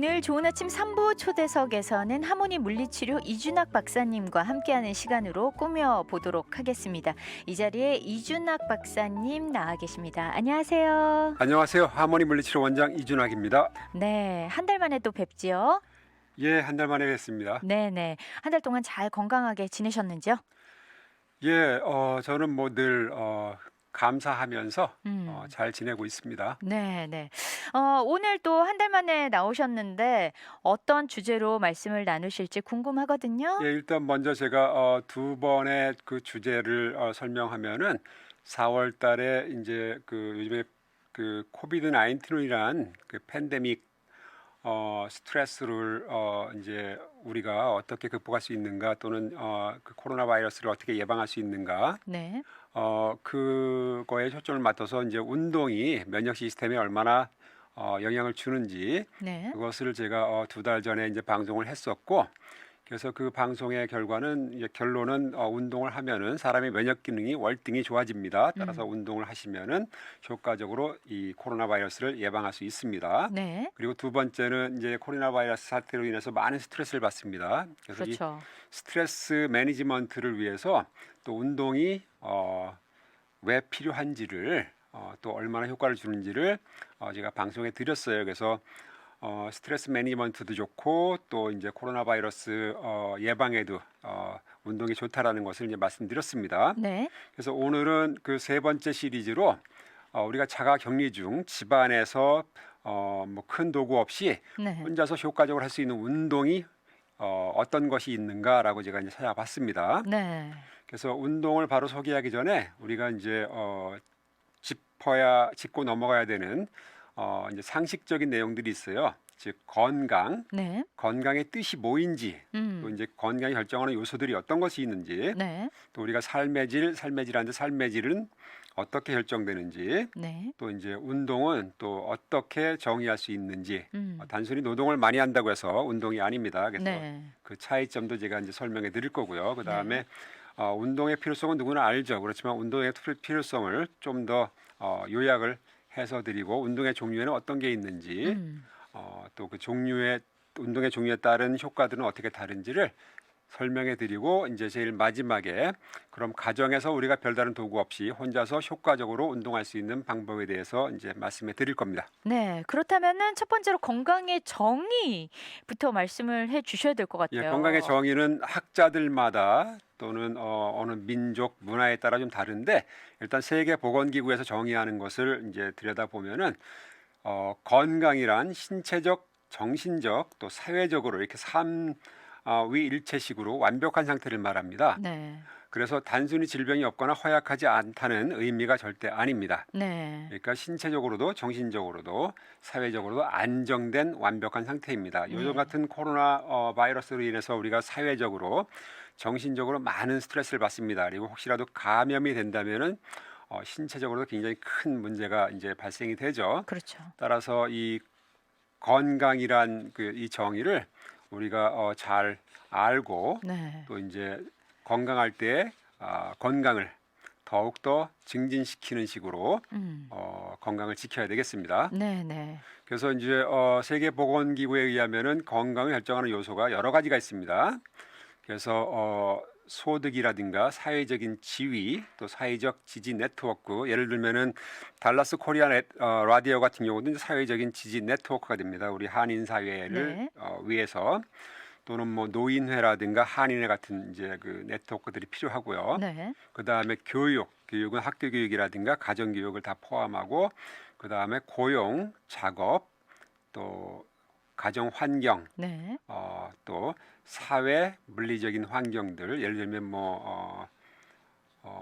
오늘 좋은 아침 3부 초대석에서는 하모니 물리치료 이준학 박사님과 함께하는 시간으로 꾸며보도록 하겠습니다. 이 자리에 이준학 박사님 나와 계십니다. 안녕하세요. 안녕하세요. 하모니 물리치료 원장 이준학입니다. 네, 한 달 만에 또 뵙지요? 예, 한 달 만에 뵙습니다. 네네. 한 달 동안 잘 건강하게 지내셨는지요? 예, 저는 뭐 늘 감사하면서 잘 지내고 있습니다. 네네. 오늘 또 한 달 만에 나오셨는데 어떤 주제로 말씀을 나누실지 궁금하거든요. 예, 일단 먼저 제가 두 번의 그 주제를 설명하면은 4월 달에 이제 그 요즘에 그 코비드 19이란 그 팬데믹 스트레스를 이제 우리가 어떻게 극복할 수 있는가 또는 그 코로나 바이러스를 어떻게 예방할 수 있는가 네. 그거에 초점을 맞춰서 이제 운동이 면역 시스템에 얼마나 영향을 주는지 네. 그것을 제가 두 달 전에 이제 방송을 했었고 그래서 그 방송의 결과는 이제 결론은 운동을 하면은 사람의 면역 기능이 월등히 좋아집니다. 따라서 운동을 하시면은 효과적으로 이 코로나 바이러스를 예방할 수 있습니다. 네. 그리고 두 번째는 이제 코로나 바이러스 사태로 인해서 많은 스트레스를 받습니다. 그래서 이 그렇죠. 스트레스 매니지먼트를 위해서 또 운동이 왜 필요한지를 또 얼마나 효과를 주는지를 제가 방송에 드렸어요. 그래서 스트레스 매니지먼트도 좋고 또 이제 코로나 바이러스 예방에도 운동이 좋다라는 것을 이제 말씀드렸습니다. 네. 그래서 오늘은 그 세 번째 시리즈로 우리가 자가 격리 중 집안에서 뭐 큰 도구 없이 네. 혼자서 효과적으로 할 수 있는 운동이 어떤 것이 있는가라고 제가 이제 찾아봤습니다. 네. 그래서 운동을 바로 소개하기 전에 우리가 이제 짚고 넘어가야 되는 이제 상식적인 내용들이 있어요. 즉 건강, 네. 건강의 뜻이 뭐인지, 또 이제 건강이 결정하는 요소들이 어떤 것이 있는지, 네. 또 우리가 삶의 질하는데 삶의 질은 어떻게 결정되는지, 네. 또 이제 운동은 또 어떻게 정의할 수 있는지, 음. 단순히 노동을 많이 한다고 해서 운동이 아닙니다. 그래서 네. 그 차이점도 제가 이제 설명해 드릴 거고요. 그 다음에 네. 운동의 필요성은 누구나 알죠. 그렇지만 운동의 필요성을 좀 더 요약을 해서 드리고 운동의 종류에는 어떤 게 있는지 또 그 종류의 운동의 종류에 따른 효과들은 어떻게 다른지를 설명해 드리고 이제 제일 마지막에 그럼 가정에서 우리가 별다른 도구 없이 혼자서 효과적으로 운동할 수 있는 방법에 대해서 이제 말씀해 드릴 겁니다. 네. 그렇다면은 첫 번째로 건강의 정의부터 말씀을 해 주셔야 될 것 예, 같아요. 건강의 정의는 학자들마다 또는 어느 민족 문화에 따라 좀 다른데 일단 세계 보건기구에서 정의하는 것을 이제 들여다보면은 건강이란 신체적, 정신적 또 사회적으로 이렇게 삼위일체식으로 완벽한 상태를 말합니다. 네. 그래서 단순히 질병이 없거나 허약하지 않다는 의미가 절대 아닙니다. 네. 그러니까 신체적으로도 정신적으로도 사회적으로도 안정된 완벽한 상태입니다. 요즘 네. 같은 코로나 바이러스로 인해서 우리가 사회적으로 정신적으로 많은 스트레스를 받습니다. 그리고 혹시라도 감염이 된다면은 신체적으로도 굉장히 큰 문제가 이제 발생이 되죠. 그렇죠. 따라서 이 건강이란 그 이 정의를 우리가 잘 알고 네. 또 이제 건강할 때 건강을 더욱더 증진시키는 식으로 건강을 지켜야 되겠습니다. 네, 네. 그래서 이제 세계보건기구에 의하면은 건강을 결정하는 요소가 여러 가지가 있습니다. 그래서 소득이라든가 사회적인 지위 또 사회적 지지 네트워크 예를 들면은 달라스 코리아 라디오 같은 경우도 이제 사회적인 지지 네트워크가 됩니다. 우리 한인 사회를 네. 위해서 또는 뭐 노인회라든가 한인회 같은 이제 그 네트워크들이 필요하고요. 네. 그 다음에 교육은 학교 교육이라든가 가정 교육을 다 포함하고 그 다음에 고용, 작업, 또 가정 환경, 네. 또 사회 물리적인 환경들 예를 들면 뭐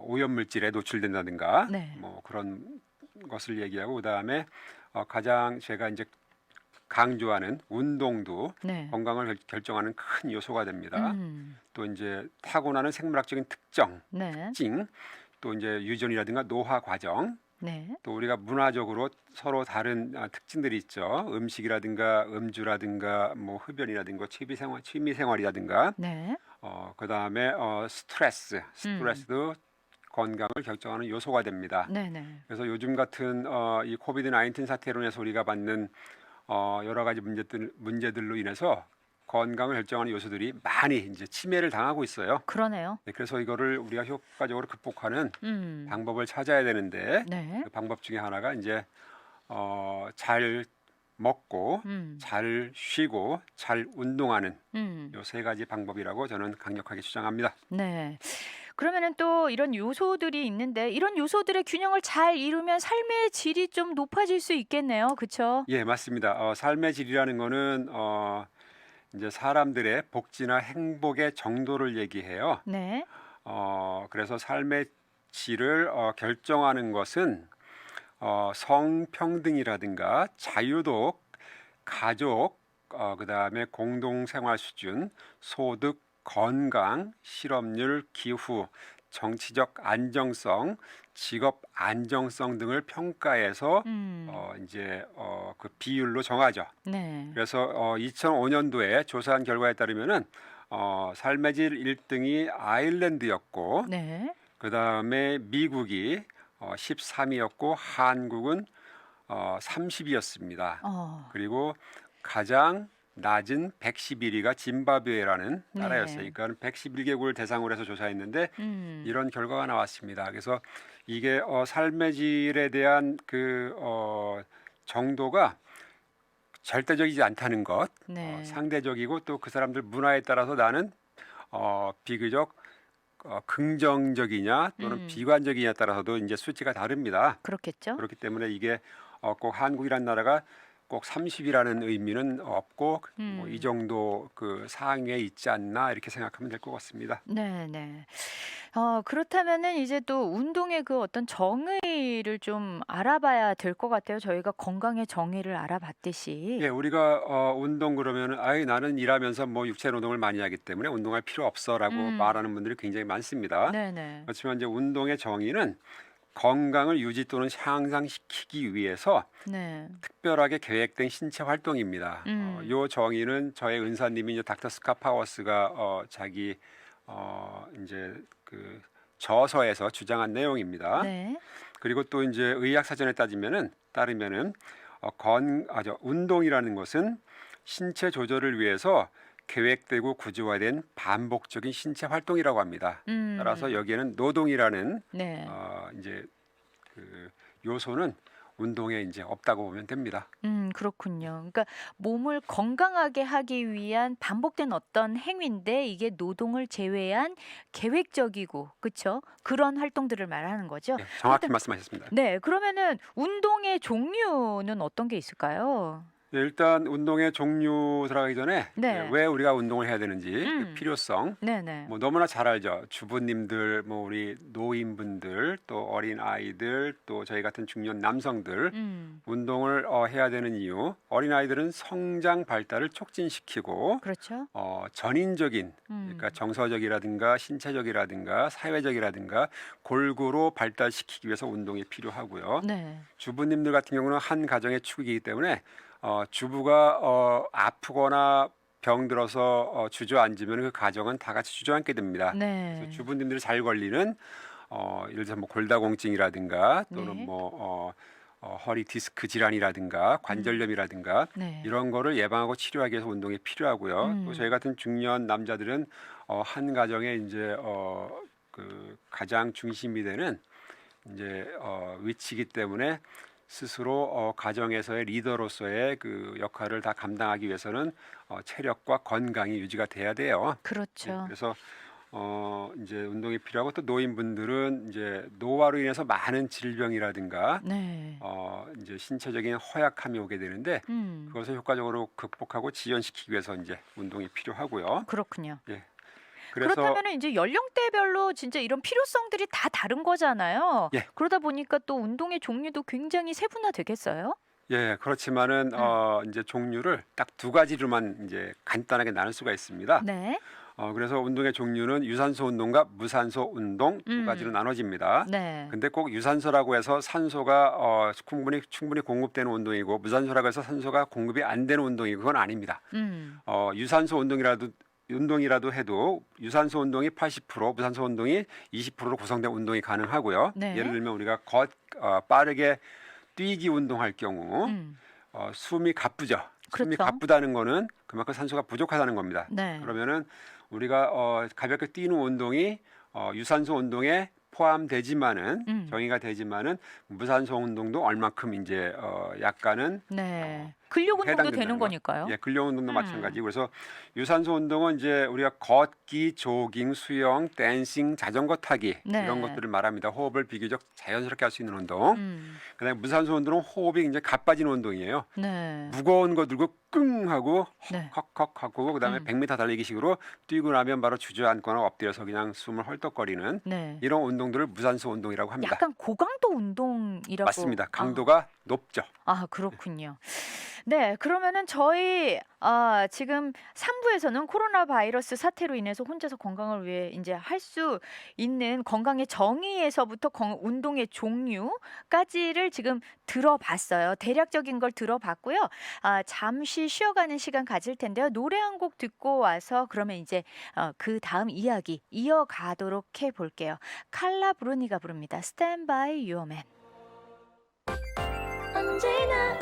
오염 물질에 노출된다든가 네. 뭐 그런 것을 얘기하고 그 다음에 가장 제가 이제 강조하는 운동도 네. 건강을 결정하는 큰 요소가 됩니다. 음. 또 이제 타고나는 생물학적인 특징, 네. 또 이제 유전이라든가 노화 과정, 네. 또 우리가 문화적으로 서로 다른 특징들이 있죠. 음식이라든가 음주라든가 뭐 흡연이라든가 취미 생활이라든가 네. 그 다음에 스트레스도 건강을 결정하는 요소가 됩니다. 네, 네. 그래서 요즘 같은 이 코비드 19 사태로 인해서 우리가 받는 여러 가지 문제들로 인해서 건강을 결정하는 요소들이 많이 이제 침해를 당하고 있어요. 그러네요. 네, 그래서 이거를 우리가 효과적으로 극복하는 음. 방법을 찾아야 되는데 네. 그 방법 중에 하나가 이제 잘 먹고 음. 잘 쉬고 잘 운동하는 음. 요 세 가지 방법이라고 저는 강력하게 주장합니다. 네. 그러면은 또 이런 요소들이 있는데 이런 요소들의 균형을 잘 이루면 삶의 질이 좀 높아질 수 있겠네요. 그쵸? 예, 맞습니다. 삶의 질이라는 거는 이제 사람들의 복지나 행복의 정도를 얘기해요. 네. 그래서 삶의 질을 결정하는 것은 성평등이라든가 자유도, 가족, 그다음에 공동생활 수준, 소득, 건강, 실업률, 기후, 정치적 안정성, 직업 안정성 등을 평가해서 음. 이제 그 비율로 정하죠. 네. 그래서 2005년도에 조사한 결과에 따르면은 삶의 질 1등이 아일랜드였고 네. 그다음에 미국이 13위였고 한국은 30위였습니다. 어. 그리고 가장 낮은 111위가 짐바브웨라는 나라였어요. 네. 그러니까 111개국을 대상으로 해서 조사했는데 음. 이런 결과가 나왔습니다. 그래서 이게 삶의 질에 대한 그 정도가 절대적이지 않다는 것, 네. 상대적이고 또 그 사람들 문화에 따라서 나는 비교적 긍정적이냐 또는 음. 비관적이냐에 따라서도 이제 수치가 다릅니다. 그렇겠죠? 그렇기 때문에 이게 꼭 한국이라는 나라가 꼭 30이라는 의미는 없고 뭐 이 음. 정도 그 상위에 있지 않나 이렇게 생각하면 될 것 같습니다. 네네. 그렇다면은 이제 또 운동의 그 어떤 정의를 좀 알아봐야 될 것 같아요. 저희가 건강의 정의를 알아봤듯이. 예, 우리가 운동 그러면은 아이 나는 일하면서 뭐 육체 노동을 많이 하기 때문에 운동할 필요 없어라고 음. 말하는 분들이 굉장히 많습니다. 네네. 그렇지만 이제 운동의 정의는 건강을 유지 또는 향상시키기 위해서 네. 특별하게 계획된 신체 활동입니다. 음. 요 정의는 저의 은사님이 이제 닥터 스카 파워스가 자기 이제 그 저서에서 주장한 내용입니다. 네. 그리고 또 이제 의학 사전에 따르면은 운동이라는 것은 신체 조절을 위해서 계획되고 구조화된 반복적인 신체 활동이라고 합니다. 따라서 음. 여기에는 노동이라는 네. 이제 그 요소는 운동에 이제 없다고 보면 됩니다. 그렇군요. 그러니까 몸을 건강하게 하기 위한 반복된 어떤 행위인데 이게 노동을 제외한 계획적이고 그쵸? 그런 활동들을 말하는 거죠. 예, 정확히 그렇다 말씀하셨습니다. 네. 그러면은 운동의 종류는 어떤 게 있을까요? 예, 일단 운동의 종류 들어가기 전에 네. 왜 우리가 운동을 해야 되는지 그 음. 필요성 네네. 뭐 너무나 잘 알죠. 주부님들, 뭐 우리 노인분들, 또 어린 아이들, 또 저희 같은 중년 남성들 음. 운동을 해야 되는 이유. 어린 아이들은 성장 발달을 촉진시키고 그렇죠. 전인적인 음. 그러니까 정서적이라든가 신체적이라든가 사회적이라든가 골고루 발달시키기 위해서 운동이 필요하고요. 네. 주부님들 같은 경우는 한 가정의 축이기 때문에 주부가 아프거나 병들어서 주저앉으면 그 가정은 다 같이 주저앉게 됩니다. 그래서 네. 주부님들이 잘 걸리는 예를 들어서 뭐 골다공증이라든가 또는 네. 뭐 허리 디스크 질환이라든가 관절염이라든가 네. 이런 거를 예방하고 치료하기 위해서 운동이 필요하고요. 또 저희 같은 중년 남자들은 한 가정에 이제 그 가장 중심이 되는 이제 위치이기 때문에 스스로 가정에서의 리더로서의 그 역할을 다 감당하기 위해서는 체력과 건강이 유지가 돼야 돼요. 예, 그렇죠. 그래서 이제 운동이 필요하고 또 노인분들은 이제 노화로 인해서 많은 질병이라든가 네. 이제 신체적인 허약함이 오게 되는데 음. 그것을 효과적으로 극복하고 지연시키기 위해서 이제 운동이 필요하고요. 그렇군요. 예. 그래서 그렇다면은 이제 연령대별로 진짜 이런 필요성들이 다 다른 거잖아요. 예. 그러다 보니까 또 운동의 종류도 굉장히 세분화되겠어요? 예, 그렇지만은 이제 종류를 딱 두 가지로만 이제 간단하게 나눌 수가 있습니다. 네. 그래서 운동의 종류는 유산소 운동과 무산소 운동 두 가지로 나눠집니다. 네. 근데 꼭 유산소라고 해서 산소가 충분히 공급되는 운동이고 무산소라고 해서 산소가 공급이 안 되는 운동이 그건 아닙니다. 음. 유산소 운동이라도 해도 유산소 운동이 80%, 무산소 운동이 20%로 구성된 운동이 가능하고요. 네. 예를 들면 우리가 빠르게 뛰기 운동할 경우 음. 숨이 가쁘죠. 숨이 그렇죠. 가쁘다는 거는 그만큼 산소가 부족하다는 겁니다. 네. 그러면은 우리가 가볍게 뛰는 운동이 유산소 운동에 포함되지만은 음. 정의가 되지만은 무산소 운동도 얼만큼 이제 약간은 네. 근력 운동도 해당된다는 되는 거. 거니까요. 예, 근력 운동도 마찬가지. 그래서 유산소 운동은 이제 우리가 걷기, 조깅, 수영, 댄싱, 자전거 타기 네. 이런 것들을 말합니다. 호흡을 비교적 자연스럽게 할 수 있는 운동. 그다음에 무산소 운동은 호흡이 이제 가빠지는 운동이에요. 네. 무거운 거 들고 끙 하고 네. 헉헉 하고 그다음에 100m 달리기식으로 뛰고 나면 바로 주저앉거나 엎드려서 그냥 숨을 헐떡거리는 네. 이런 운동들을 무산소 운동이라고 합니다. 약간 고강도 운동이라고. 맞습니다. 강도가 높죠. 그렇군요. 네, 그러면은 저희 지금 3부에서는 코로나 바이러스 사태로 인해서 혼자서 건강을 위해 이제 할 수 있는 건강의 정의에서부터 운동의 종류까지를 지금 들어봤어요. 대략적인 걸 들어봤고요. 잠시 쉬어가는 시간 가질 텐데요. 노래 한 곡 듣고 와서 그러면 이제 그 다음 이야기 이어가도록 해볼게요. 칼라 브루니가 부릅니다. Stand by your man. 언제나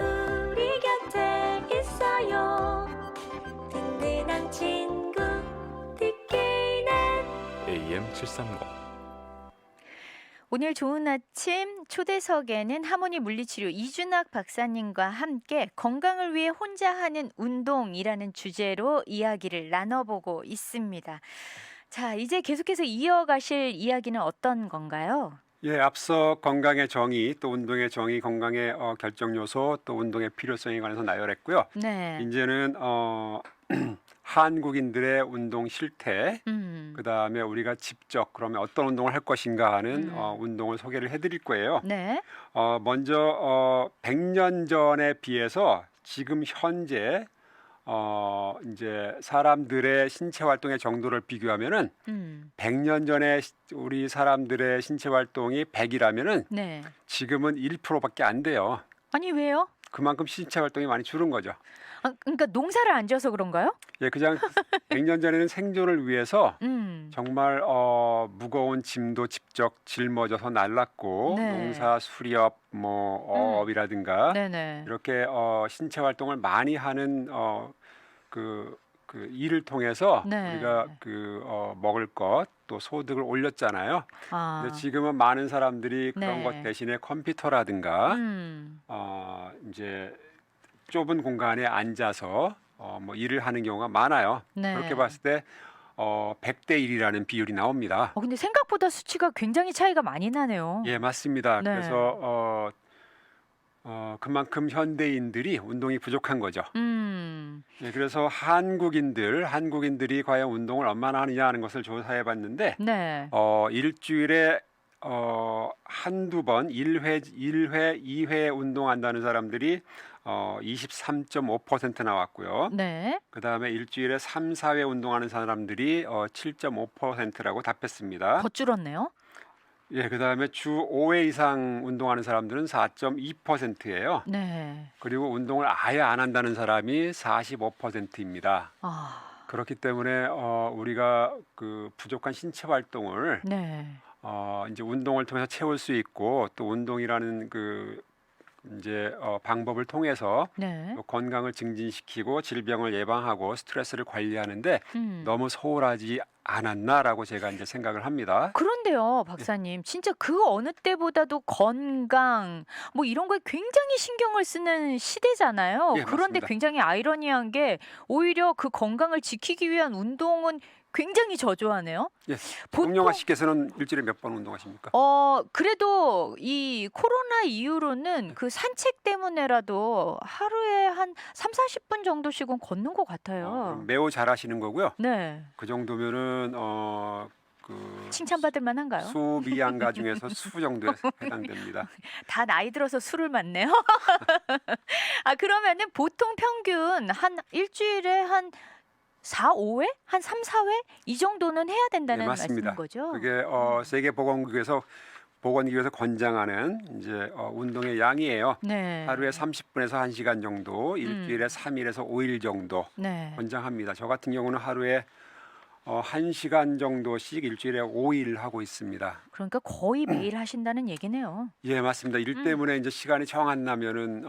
우리 곁에 있어요. 든든한 친구 듣기는 AM 730 오늘 좋은 아침 초대석에는 하모니 물리치료 이준학 박사님과 함께 건강을 위해 혼자 하는 운동이라는 주제로 이야기를 나눠보고 있습니다. 자, 이제 계속해서 이어가실 이야기는 어떤 건가요? 예, 앞서 건강의 정의, 또 운동의 정의, 건강의 결정 요소, 또 운동의 필요성에 관해서 나열했고요. 네. 이제는 한국인들의 운동 실태, 그다음에 우리가 직접 그러면 어떤 운동을 할 것인가 하는 운동을 소개를 해드릴 거예요. 네. 먼저 100년 전에 비해서 지금 현재 이제 사람들의 신체 활동의 정도를 비교하면은 100년 전에 우리 사람들의 신체 활동이 100이라면은 네. 지금은 1%밖에 안 돼요. 아니 왜요? 그만큼 신체 활동이 많이 줄은 거죠. 그러니까 농사를 안 지어서 그런가요? 예, 그냥 100년 전에는 생존을 위해서 음. 정말 무거운 짐도 직접 짊어져서 날랐고 네. 농사, 수렵, 어업이라든가 네네. 이렇게 신체 활동을 많이 하는 그 일을 통해서 네. 우리가 먹을 것 또 소득을 올렸잖아요. 근데 지금은 많은 사람들이 그런 네. 것 대신에 컴퓨터라든가 음. 이제 좁은 공간에 앉아서 일을 하는 경우가 많아요. 네. 그렇게 봤을 때 100대 1이라는 비율이 나옵니다. 근데 생각보다 수치가 굉장히 차이가 많이 나네요. 예, 맞습니다. 네. 그래서 그만큼 현대인들이 운동이 부족한 거죠. 예, 그래서 한국인들이 과연 운동을 얼마나 하느냐 하는 것을 조사해봤는데 네. 일주일에 한두 번 1회, 2회 운동한다는 사람들이 23.5% 나왔고요. 네. 그다음에 일주일에 3, 4회 운동하는 사람들이 7.5%라고 답했습니다. 더 줄었네요. 예, 그다음에 주 5회 이상 운동하는 사람들은 4.2%예요. 네. 그리고 운동을 아예 안 한다는 사람이 45%입니다. 그렇기 때문에 우리가 그 부족한 신체 활동을 네. 이제 운동을 통해서 채울 수 있고 또 운동이라는 이제 방법을 통해서 네. 또 건강을 증진시키고 질병을 예방하고 스트레스를 관리하는데 너무 소홀하지 않았나라고 제가 이제 생각을 합니다. 그런데요, 박사님, 진짜 그 어느 때보다도 건강 이런 거에 굉장히 신경을 쓰는 시대잖아요. 예, 그런데 맞습니다. 굉장히 아이러니한 게 오히려 그 건강을 지키기 위한 운동은 굉장히 저조하네요. 예, 보통 홍영아 씨께서는 일주일에 몇 번 운동하십니까? 그래도 이 코로나 이후로는 그 산책 때문에라도 하루에 한 3, 40분 정도씩은 걷는 것 같아요. 그럼 매우 잘하시는 거고요. 네. 그 정도면은 칭찬받을 만한가요? 수미양가 중에서 수 정도에 해당됩니다. 다 나이 들어서 술을 맞네요. 그러면은 보통 평균 한 일주일에 한 4, 5회? 한 3, 4회? 이 정도는 해야 된다는 네, 맞습니다. 말씀인 거죠? 그게 세계보건기구에서 권장하는 이제 운동의 양이에요. 네. 하루에 30분에서 1시간 정도, 일주일에 3일에서 5일 정도 네. 권장합니다. 저 같은 경우는 하루에 1시간 정도씩 일주일에 5일 하고 있습니다. 그러니까 거의 매일 하신다는 얘기네요. 예, 맞습니다. 일 때문에 이제 시간이 정 안 나면은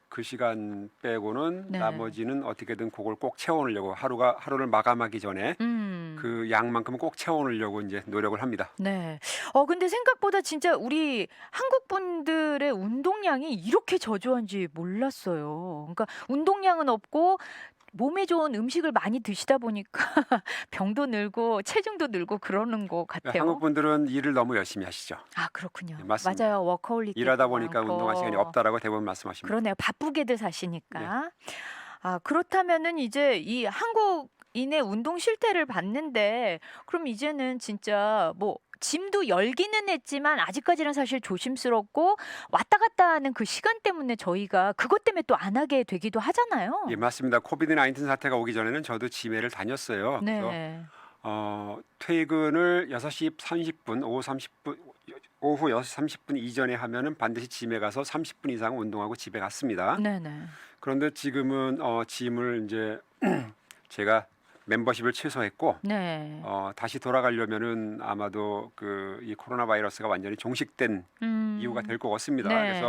그 시간 빼고는 네. 나머지는 어떻게든 그걸 꼭 채워놓으려고 하루를 마감하기 전에 그 양만큼은 꼭 채워놓으려고 이제 노력을 합니다. 네. 근데 생각보다 진짜 우리 한국 분들의 운동량이 이렇게 저조한지 몰랐어요. 그러니까 운동량은 없고 몸에 좋은 음식을 많이 드시다 보니까 병도 늘고 체중도 늘고 그러는 것 같아요. 한국 분들은 일을 너무 열심히 하시죠. 아, 그렇군요. 네, 맞습니다. 맞아요. 워커홀릭 일하다 보니까 운동할 시간이 없다라고 대부분 말씀하십니다. 그러네요. 바쁘게들 사시니까. 아, 그렇다면은 이제 이 한국인의 운동 실태를 봤는데 그럼 이제는 진짜 뭐 짐도 열기는 했지만 아직까지는 사실 조심스럽고 왔다 갔다 하는 그 시간 때문에 저희가 그것 때문에 또 안 하게 되기도 하잖아요. 예, 맞습니다. 코비드 19 사태가 오기 전에는 저도 짐에를 다녔어요. 그래서 네. 퇴근을 6시 30분, 오후 6시 30분 이전에 하면은 반드시 짐에 가서 30분 이상 운동하고 집에 갔습니다. 네네. 그런데 지금은 짐을 이제 제가 멤버십을 취소했고 네. 다시 돌아가려면은 아마도 이 코로나 바이러스가 완전히 종식된 이유가 될 것 같습니다. 네.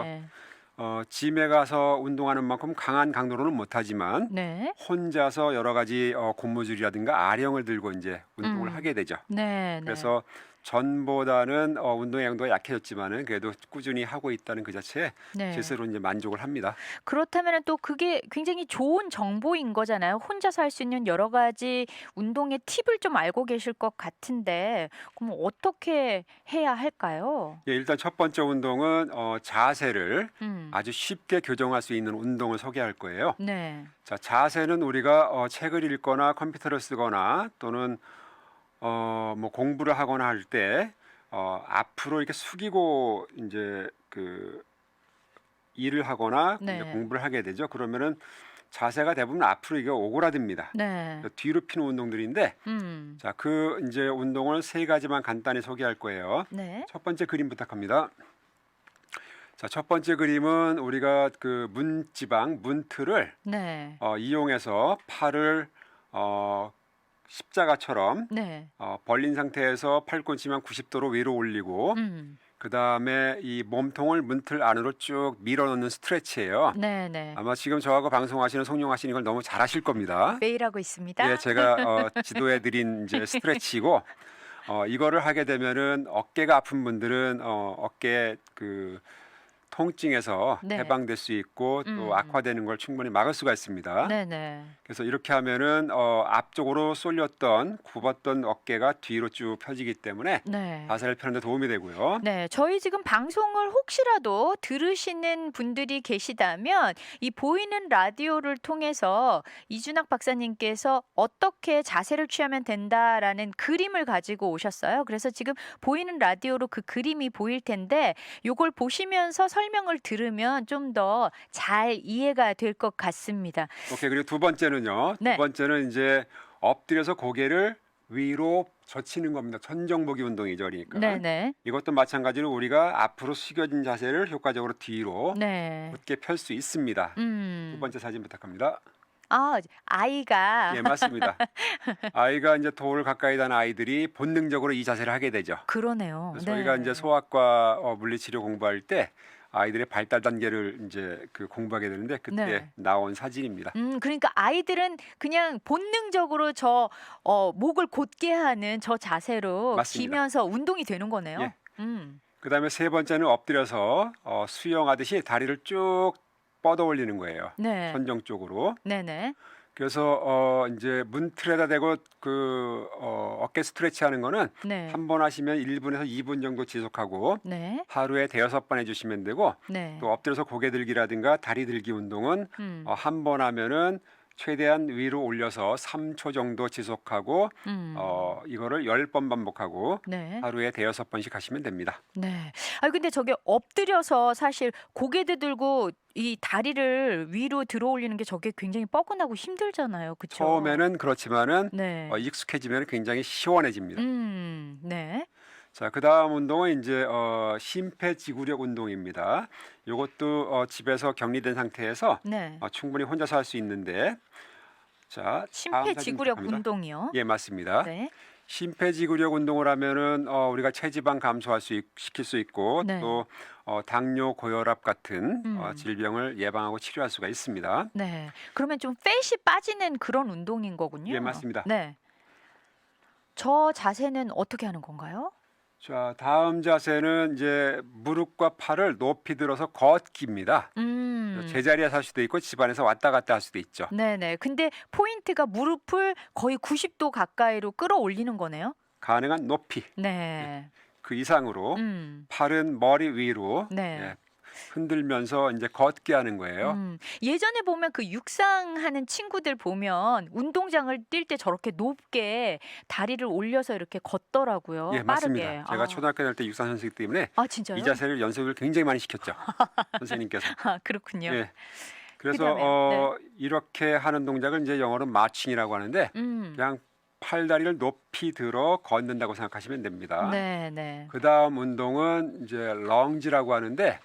그래서 짐에 가서 운동하는 만큼 강한 강도로는 못하지만 네. 혼자서 여러 가지 고무줄이라든가 아령을 들고 이제 운동을 하게 되죠. 네. 그래서 전보다는 운동의 강도가 약해졌지만은 그래도 꾸준히 하고 있다는 그 자체에 네. 제 스스로 이제 만족을 합니다. 그렇다면 또 그게 굉장히 좋은 정보인 거잖아요. 혼자서 할 수 있는 여러 가지 운동의 팁을 좀 알고 계실 것 같은데 그럼 어떻게 해야 할까요? 예, 일단 첫 번째 운동은 자세를 음. 아주 쉽게 교정할 수 있는 운동을 소개할 거예요. 네. 자, 자세는 우리가 책을 읽거나 컴퓨터를 쓰거나 또는 뭐 공부를 하거나 할 때 앞으로 이렇게 숙이고 이제 일을 하거나 네. 이제 공부를 하게 되죠. 그러면은 자세가 대부분 앞으로 이게 오그라듭니다. 네. 뒤로 피는 운동들인데, 자, 이제 운동을 3가지만 간단히 소개할 거예요. 네. 첫 번째 그림 부탁합니다. 자, 첫 번째 그림은 우리가 문지방, 문틀을 네. 이용해서 팔을 십자가처럼 네. 벌린 상태에서 팔꿈치만 90도로 위로 올리고 그 다음에 이 몸통을 문틀 안으로 쭉 밀어넣는 스트레치예요. 네. 네. 아마 지금 저하고 방송하시는 송룡하시는 걸 너무 잘하실 겁니다. 매일 하고 있습니다. 예, 제가 지도해드린 이제 스트레치고 이거를 하게 되면은 어깨가 아픈 분들은 어깨 통증에서 네. 해방될 수 있고 또 악화되는 걸 충분히 막을 수가 있습니다. 네네. 그래서 이렇게 하면은 앞쪽으로 쏠렸던 굽었던 어깨가 뒤로 쭉 펴지기 때문에 네. 자세를 펴는 데 도움이 되고요. 네, 저희 지금 방송을 혹시라도 들으시는 분들이 계시다면 이 보이는 라디오를 통해서 이준학 박사님께서 어떻게 자세를 취하면 된다라는 그림을 가지고 오셨어요. 그래서 지금 보이는 라디오로 그 그림이 보일 텐데 요걸 보시면서 설명을 들으면 좀 더 잘 이해가 될 것 같습니다. 오케이. 그리고 두 번째는요. 네. 두 번째는 이제 엎드려서 고개를 위로 젖히는 겁니다. 천정보기 운동이죠, 그러니까. 네네. 이것도 마찬가지로 우리가 앞으로 숙여진 자세를 효과적으로 뒤로 네. 곧게 펼 수 있습니다. 두 번째 사진 부탁합니다. 아이가 예, 맞습니다. 아이가 이제 돌 가까이 단 아이들이 본능적으로 이 자세를 하게 되죠. 그러네요. 그래서 저희가 이제 소아과 물리치료 공부할 때 아이들의 발달 단계를 이제 공부하게 되는데 그때 네. 나온 사진입니다. 그러니까 아이들은 그냥 본능적으로 목을 곧게 하는 저 자세로 맞습니다. 기면서 운동이 되는 거네요. 예. 음. 그다음에 세 번째는 엎드려서 수영하듯이 다리를 쭉 뻗어 올리는 거예요. 네. 천정 쪽으로. 네네. 그래서 이제 문틀에다 대고 어깨 스트레치 하는 거는 네. 한 번 하시면 1분에서 2분 정도 지속하고 네. 하루에 5-6번 해주시면 되고 네. 또 엎드려서 고개 들기라든가 다리 들기 운동은 음. 한 번 하면은 최대한 위로 올려서 3초 정도 지속하고 이거를 10번 반복하고 네. 하루에 5-6번씩 하시면 됩니다. 네. 근데 저게 엎드려서 사실 고개도 들고 이 다리를 위로 들어 올리는 게 저게 굉장히 뻐근하고 힘들잖아요. 그렇죠? 처음에는 그렇지만은 네. 익숙해지면 굉장히 시원해집니다. 네. 자, 그다음 운동은 이제 심폐지구력 운동입니다. 이것도 집에서 격리된 상태에서 네. 충분히 혼자서 할 수 있는데 자, 다음 사진 심폐지구력 부탁합니다. 운동이요. 예, 맞습니다. 네. 심폐지구력 운동을 하면은 우리가 체지방 시킬 수 있고 네. 또 당뇨, 고혈압 같은 음. 질병을 예방하고 치료할 수가 있습니다. 네. 그러면 좀 팻이 빠지는 그런 운동인 거군요. 예, 맞습니다. 네. 저 자세는 어떻게 하는 건가요? 자, 다음 자세는 이제 무릎과 팔을 높이 들어서 걷기입니다. 제자리에서 할 수도 있고 집안에서 왔다 갔다 할 수도 있죠. 네네. 근데 포인트가 무릎을 거의 90도 가까이로 끌어올리는 거네요. 가능한 높이 네. 그 이상으로 음. 팔은 머리 위로 네. 예, 흔들면서 이제 걷게 하는 거예요. 예전에 보면 그 육상하는 친구들 보면 운동장을 뛸 때 저렇게 높게 다리를 올려서 이렇게 걷더라고요. 예, 빠르게. 맞습니다. 제가 초등학교 다닐 때 육상 선수이기 때문에 아, 진짜요? 이 자세를 연습을 굉장히 많이 시켰죠. 선생님께서. 아, 그렇군요. 예. 그래서 그다음에요. 이렇게 하는 동작을 이제 영어로 마칭이라고 하는데 그냥 팔다리를 높이 들어 걷는다고 생각하시면 됩니다. 네. 그다음 운동은 이제 런지라고 하는데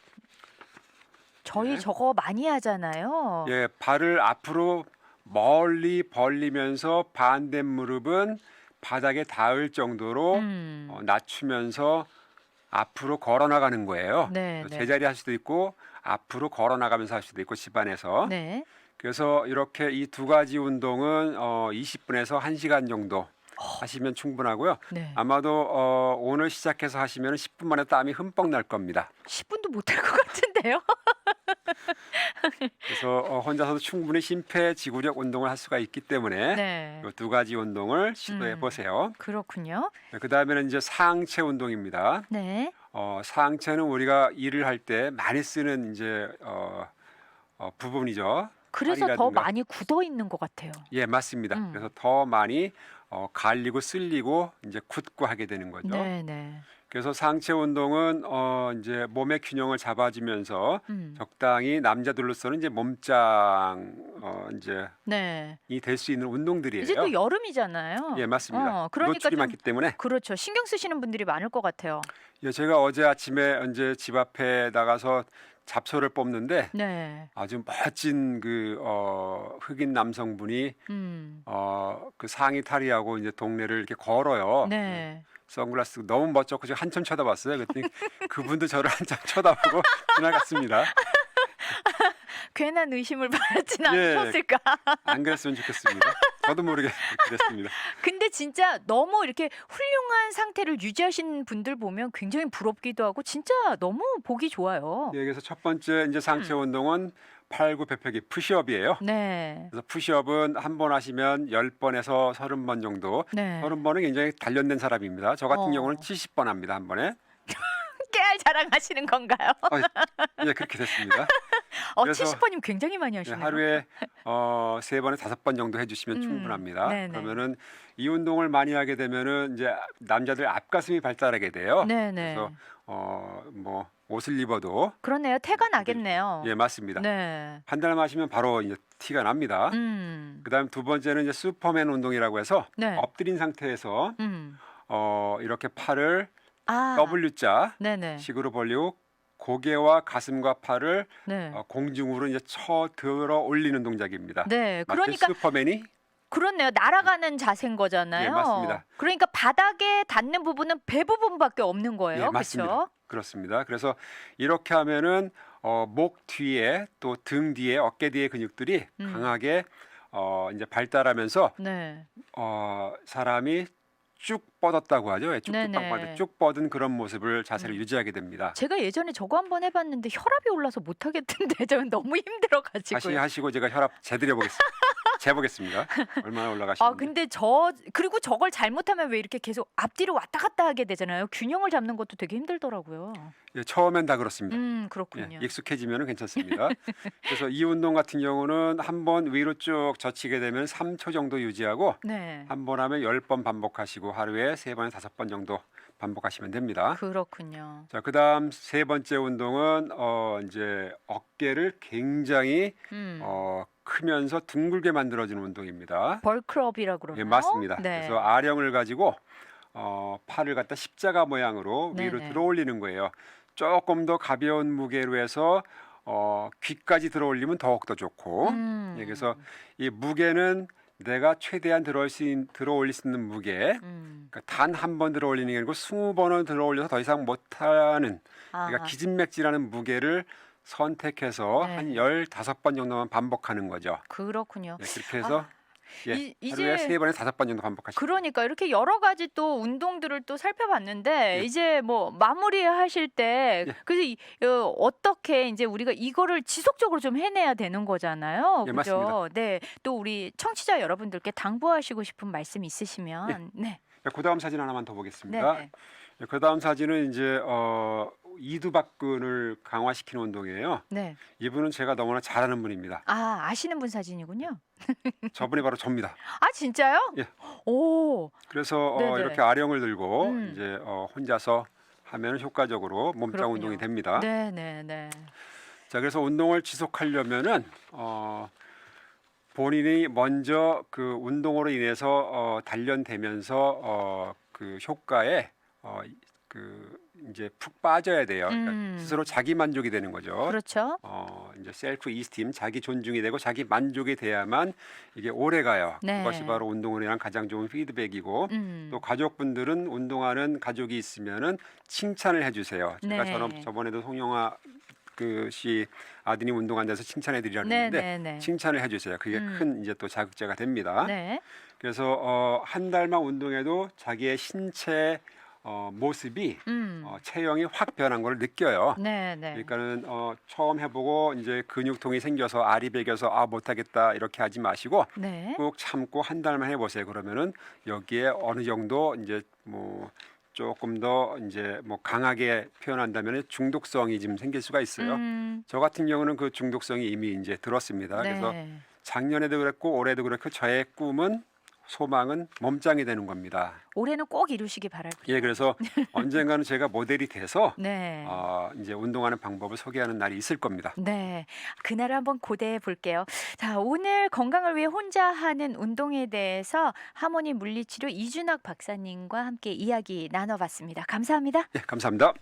저희 네. 저거 많이 하잖아요. 예, 발을 앞으로 멀리 벌리면서 반대 무릎은 바닥에 닿을 정도로 낮추면서 앞으로 걸어 나가는 거예요. 네. 제자리 할 수도 있고 앞으로 걸어 나가면서 할 수도 있고 집안에서. 네. 그래서 이렇게 이 두 가지 운동은 20분에서 1시간 정도 하시면 충분하고요. 네. 아마도 오늘 시작해서 하시면 10분 만에 땀이 흠뻑 날 겁니다. 10분도 못 할 것 같은데요. 그래서 혼자서도 충분히 심폐지구력 운동을 할 수가 있기 때문에 네. 이 두 가지 운동을 시도해 보세요. 그렇군요. 그 다음에는 이제 상체 운동입니다. 네. 상체는 우리가 일을 할 때 많이 쓰는 이제 부분이죠. 그래서 더 팔이라든가. 많이 굳어 있는 것 같아요. 예, 맞습니다. 그래서 더 많이 갈리고 쓸리고 이제 굳고 하게 되는 거죠. 네. 그래서 상체 운동은 이제 몸의 균형을 잡아주면서 적당히 남자들로서는 이제 몸짱 이제 네. 이 될 수 있는 운동들이에요. 이제 또 여름이잖아요. 예, 맞습니다. 그러니까 노출이 좀 많기 때문에. 그렇죠. 신경 쓰시는 분들이 많을 것 같아요. 예, 제가 어제 아침에 이제 집 앞에 나가서 잡초를 뽑는데 네. 아주 멋진 그 흑인 남성분이 그 상의 탈의하고 이제 동네를 이렇게 걸어요. 네. 선글라스 너무 멋졌고 제가 한참 쳐다봤어요. 그랬더니 그분도 저를 한참 쳐다보고 지나갔습니다. 괜한 의심을 받진 예. 않으셨을까? 안 그랬으면 좋겠습니다. 저도 모르게 그랬습니다. 근데 진짜 너무 이렇게 훌륭한 상태를 유지하신 분들 보면 굉장히 부럽기도 하고 진짜 너무 보기 좋아요. 예, 그래서 첫 번째 이제 상체 운동은 팔굽혀펴기 푸시업이에요. 네. 그래서 푸시업은 한 번 하시면 10번에서 30번 정도. 네. 30번은 굉장히 단련된 사람입니다. 저 같은 어. 경우는 70번 합니다. 한 번에. 깨알 자랑하시는 건가요? 예, 그렇게 됐습니다. 그래서 70번이면 굉장히 많이 예, 하시네요. 하루에 3번에 5번 정도 해주시면 충분합니다. 네네. 그러면은 이 운동을 많이 하게 되면은 이제 남자들 앞가슴이 발달하게 돼요. 네네. 그래서 뭐 옷을 입어도 그러네요. 태가 나겠네요. 예, 맞습니다. 네. 한 달만 하시면 바로 이제 티가 납니다. 그다음 두 번째는 이제 슈퍼맨 운동이라고 해서 네. 엎드린 상태에서 이렇게 팔을 아. W자 네네. 식으로 벌리고 고개와 가슴과 팔을 네. 공중으로 이제 쳐 들어 올리는 동작입니다. 네. 마치 그러니까 슈퍼맨이 그렇네요. 날아가는 자세인 거잖아요. 예, 맞습니다. 그러니까 바닥에 닿는 부분은 배 부분밖에 없는 거예요. 예, 맞습니다. 그렇죠? 그렇습니다. 그래서 이렇게 하면은 목 뒤에 또 등 뒤에 어깨 뒤에 근육들이 강하게 이제 발달하면서 네. 사람이 쭉 뻗었다고 하죠. 예, 네네. 쭉쭉 뻗은 쭉 뻗은 그런 모습을 자세를 유지하게 됩니다. 제가 예전에 저거 한번 해봤는데 혈압이 올라서 못 하겠던데 저는 너무 힘들어가지고. 다시 하시고 제가 혈압 재보겠습니다. 얼마나 올라가시는지. 아 근데 그리고 저걸 잘못하면 왜 이렇게 계속 앞뒤로 왔다 갔다 하게 되잖아요. 균형을 잡는 것도 되게 힘들더라고요. 예, 처음엔 다 그렇습니다. 그렇군요. 예, 익숙해지면 괜찮습니다. 그래서 이 운동 같은 경우는 한 번 위로 쭉 젖히게 되면 3초 정도 유지하고 네. 한 번 하면 10번 반복하시고 하루에 3번에서 5번 정도 반복하시면 됩니다. 그렇군요. 자, 그다음 세 번째 운동은 이제 어깨를 굉장히 크면서 둥글게 만들어주는 운동입니다. 벌크업이라고 그러나요? 예, 맞습니다. 네. 그래서 아령을 가지고 팔을 갖다 십자가 모양으로 위로 네네. 들어 올리는 거예요. 조금 더 가벼운 무게로 해서 귀까지 들어 올리면 더욱더 좋고 예, 그래서 이 무게는 내가 최대한 들어올릴 수 있는 무게, 그러니까 단 한 번 들어올리는 게 아니고 20번을 들어올려서 더 이상 못하는, 그러니까 아, 기진맥진하는 무게를 선택해서 네. 한 15번 정도만 반복하는 거죠. 그렇군요. 예, 그렇게 해서 예, 이제 하루에 3번에서 5번 정도 반복하시면 그러니까 이렇게 여러 가지 또 운동들을 또 살펴봤는데 예. 이제 뭐 마무리하실 때 예. 그래서 어떻게 이제 우리가 이거를 지속적으로 좀 해내야 되는 거잖아요. 예, 그죠? 맞습니다. 네. 또 우리 청취자 여러분들께 당부하시고 싶은 말씀 있으시면 네. 그다음 사진 하나만 더 보겠습니다. 네. 그다음 사진은 이제 이두박근을 강화시키는 운동이에요. 네. 이분은 제가 너무나 잘하는 분입니다. 아, 아시는 분 사진이군요. 저분이 바로 접니다. 아, 진짜요? 예. 오. 그래서 네네. 이렇게 아령을 들고 음. 이제 혼자서 하면 효과적으로 몸짱 그렇군요. 운동이 됩니다. 네, 네, 네. 자, 그래서 운동을 지속하려면은 본인이 먼저 그 운동으로 인해서 단련되면서 그 효과에 그 이제 푹 빠져야 돼요. 그러니까 스스로 자기 만족이 되는 거죠. 그렇죠. 이제 셀프 이스팀, 자기 존중이 되고 자기 만족이 돼야만 이게 오래 가요. 네. 그것이 바로 운동을 위한 가장 좋은 피드백이고 또 음. 가족분들은 운동하는 가족이 있으면은 칭찬을 해주세요. 제가 네. 저번에도 송영아 그씨 아드님 운동한 데서 칭찬해 드리라고 네, 했는데 네, 네. 칭찬을 해주세요. 그게 큰 이제 또 자극제가 됩니다. 네. 그래서 한 달만 운동해도 자기의 신체 모습이 체형이 확 변한 걸 느껴요. 네, 네. 그러니까는 처음 해보고 이제 근육통이 생겨서 아리백여서 못하겠다 이렇게 하지 마시고 네. 꼭 참고 한 달만 해보세요. 그러면은 여기에 어느 정도 이제 뭐 조금 더 이제 뭐 강하게 표현한다면 중독성이 좀 생길 수가 있어요. 저 같은 경우는 그 중독성이 이미 이제 들었습니다. 그래서 네. 작년에도 그랬고 올해도 그렇고 저의 꿈은 소망은 몸짱이 되는 겁니다. 올해는 꼭 이루시기 바랄게요. 예, 그래서 언젠가는 제가 모델이 돼서 네. 이제 운동하는 방법을 소개하는 날이 있을 겁니다. 네. 그날 한번 고대해 볼게요. 자, 오늘 건강을 위해 혼자 하는 운동에 대해서 하모니 물리치료 이준학 박사님과 함께 이야기 나눠봤습니다. 감사합니다. 예, 감사합니다.